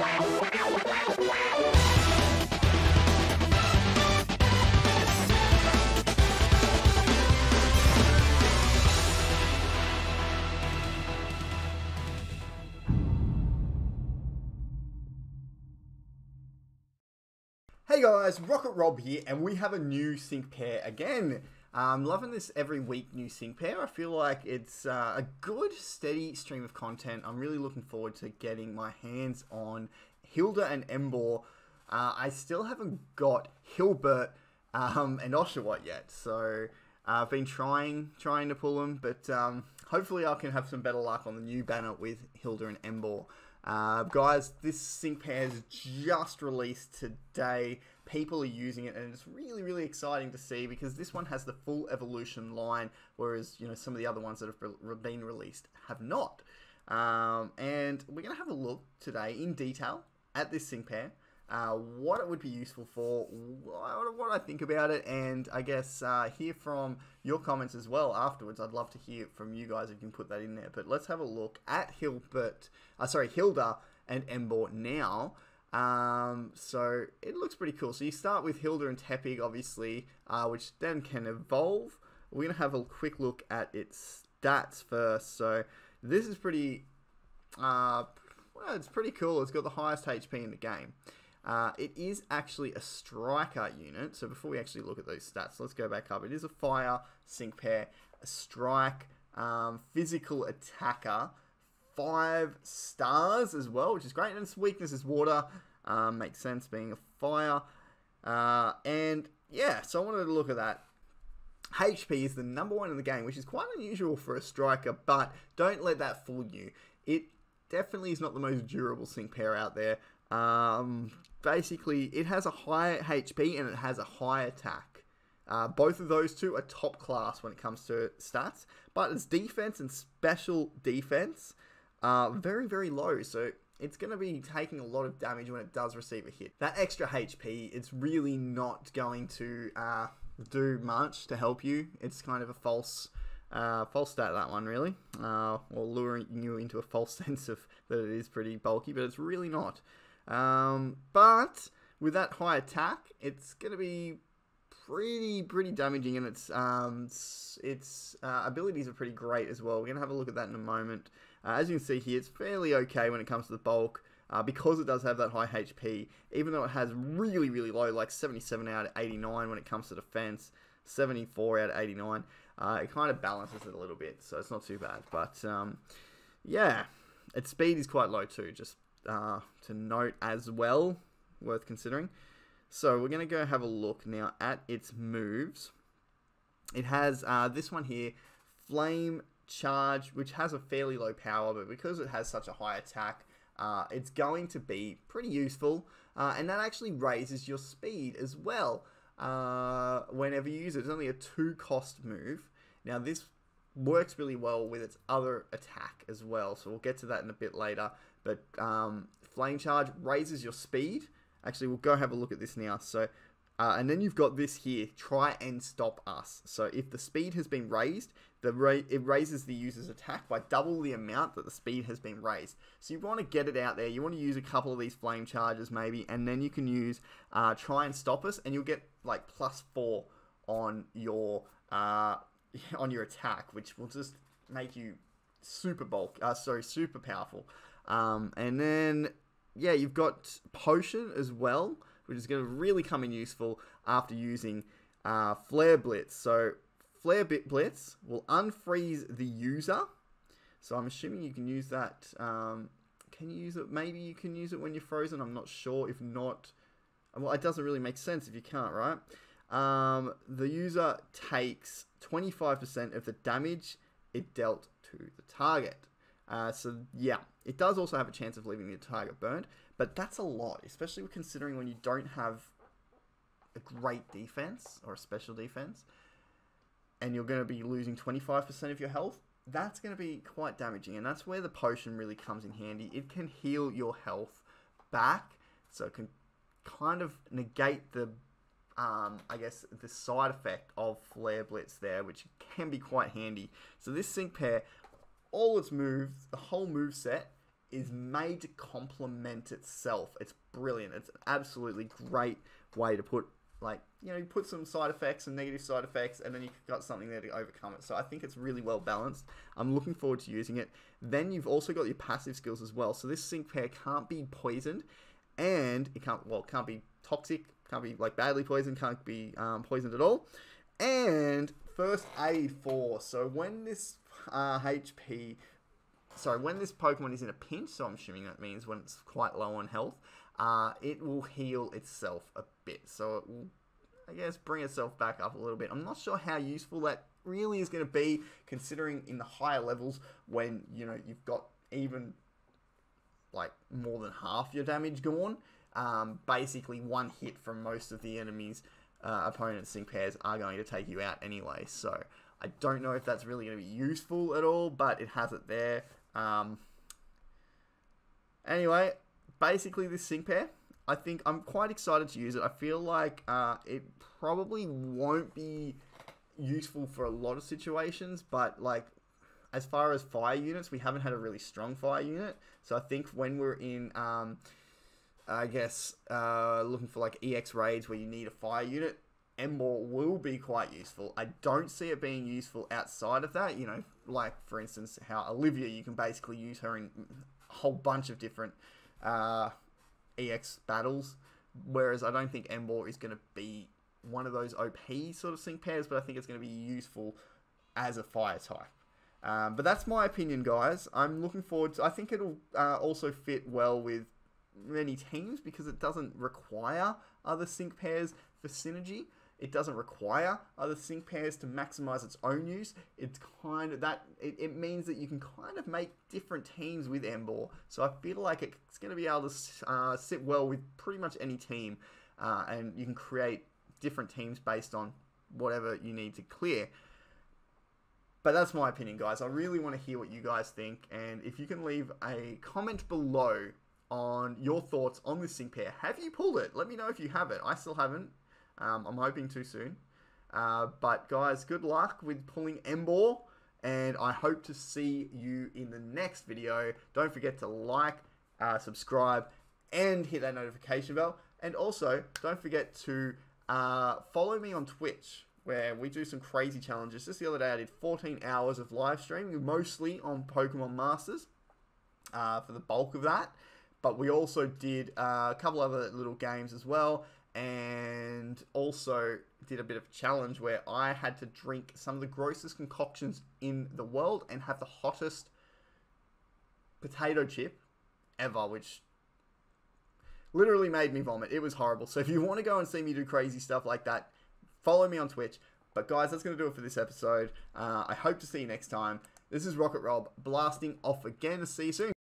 Hey guys, Rocket Rob here, and we have a new sync pair again. I'm loving this every week new sync pair. I feel like it's a good, steady stream of content. I'm really looking forward to getting my hands on Hilda and Emboar. I still haven't got Hilbert and Oshawott yet, so I've been trying to pull them, but hopefully I can have some better luck on the new banner with Hilda and Emboar. Guys, this sync pair is just released today. People are using it, and it's really exciting to see because this one has the full evolution line, whereas some of the other ones that have been released have not. And we're going to have a look today in detail at this sync pair, what it would be useful for, what I think about it, and I guess hear from your comments as well afterwards. I'd love to hear from you guys if you can put that in there. But let's have a look at Hilda and Emboar now. So it looks pretty cool. So you start with Hilda and Tepig, obviously, which then can evolve. We're going to have a quick look at its stats first. So this is pretty, well, it's pretty cool. It's got the highest HP in the game. It is actually a striker unit. So before we actually look at those stats, let's go back up. It is a fire sync pair, a strike, physical attacker, 5 stars as well, which is great. And its weakness is water. Makes sense being a fire. And yeah, so I wanted to look at that. HP is the #1 in the game, which is quite unusual for a striker, but don't let that fool you. It definitely is not the most durable sync pair out there. Basically, it has a higher HP and it has a high attack. Both of those two are top class when it comes to stats, but its defense and special defense are very low, so it's going to be taking a lot of damage when it does receive a hit. That extra HP, it's really not going to do much to help you. It's kind of a false stat, that one, really, or luring you into a false sense of that it is pretty bulky, but it's really not. But with that high attack, it's going to be pretty damaging, and its abilities are pretty great as well. We're going to have a look at that in a moment. As you can see here, it's fairly okay when it comes to the bulk, because it does have that high HP, even though it has really low, like 77 out of 89 when it comes to defense, 74 out of 89. It kind of balances it a little bit, so it's not too bad. But yeah, its speed is quite low too, just to note as well, worth considering. So we're going to go have a look now at its moves. It has this one here, Flame Charge, which has a fairly low power, but because it has such a high attack, it's going to be pretty useful, and that actually raises your speed as well whenever you use it. It's only a 2-cost move. Now this works really well with its other attack as well, so we'll get to that in a bit later. But Flame Charge raises your speed. Actually, we'll go have a look at this now. So, and then you've got this here, Try and Stop Us. So if the speed has been raised, it raises the user's attack by double the amount that the speed has been raised. So you want to get it out there. You want to use a couple of these Flame Charges maybe, and then you can use Try and Stop Us, and you'll get like +4 on your attack, which will just make you super powerful. And then yeah, you've got Potion as well, which is going to really come in useful after using Flare Blitz. So Flare Blitz will unfreeze the user. So I'm assuming you can use that. Can you use it? Maybe you can use it when you're frozen. I'm not sure. If not, well, it doesn't really make sense if you can't, right? The user takes 25% of the damage it dealt to the target. So yeah, it does also have a chance of leaving the target burned, but that's a lot, especially considering when you don't have a great defense or a special defense, and you're going to be losing 25% of your health. That's going to be quite damaging, and that's where the potion really comes in handy. It can heal your health back, so it can kind of negate the I guess the side effect of Flare Blitz there, which can be quite handy. So this sync pair, all its moves, the whole move set is made to complement itself. It's brilliant. It's an absolutely great way to put, like, you know, you put some side effects and negative side effects, and then you've got something there to overcome it. So I think it's really well balanced. I'm looking forward to using it. Then you've also got your passive skills as well. So this sync pair can't be poisoned, and it can't be toxic, can't be like badly poisoned, can't be poisoned at all. And first aid 4. So when this when this Pokemon is in a pinch, so I'm assuming that means when it's quite low on health, it will heal itself a bit. So it will, I guess, bring itself back up a little bit. I'm not sure how useful that really is going to be, considering in the higher levels when, you know, you've got even like more than half your damage gone. Basically one hit from most of the enemies' opponent's sync pairs are going to take you out anyway. So I don't know if that's really going to be useful at all, but it has it there. Anyway, basically this sync pair, I think I'm quite excited to use it. I feel like it probably won't be useful for a lot of situations, but like as far as fire units, we haven't had a really strong fire unit. So I think when we're in, I guess, looking for like EX raids where you need a fire unit, Emboar will be quite useful. I don't see it being useful outside of that. You know, like for instance, how Olivia, you can basically use her in a whole bunch of different EX battles. Whereas I don't think Emboar is going to be one of those OP sort of sync pairs, but I think it's going to be useful as a fire type. But that's my opinion, guys. I'm looking forward to, I think it'll also fit well with many teams because it doesn't require other sync pairs for synergy. It doesn't require other sync pairs to maximize its own use. It's kind of that, it means that you can kind of make different teams with Emboar. So I feel like it's going to be able to sit well with pretty much any team, and you can create different teams based on whatever you need to clear. But that's my opinion, guys. I really want to hear what you guys think, and if you can leave a comment below on your thoughts on this sync pair. Have you pulled it? Let me know if you have it. I still haven't. I'm hoping to soon. But guys, good luck with pulling Emboar, and I hope to see you in the next video. Don't forget to like, subscribe, and hit that notification bell. And also, don't forget to follow me on Twitch, where we do some crazy challenges. Just the other day, I did 14 hours of live streaming, mostly on Pokemon Masters, for the bulk of that. But we also did a couple other little games as well, and also did a bit of a challenge where I had to drink some of the grossest concoctions in the world and have the hottest potato chip ever, which literally made me vomit. It was horrible. So if you want to go and see me do crazy stuff like that, follow me on Twitch. But guys, that's going to do it for this episode. I hope to see you next time. This is Rocket Rob blasting off again. See you soon.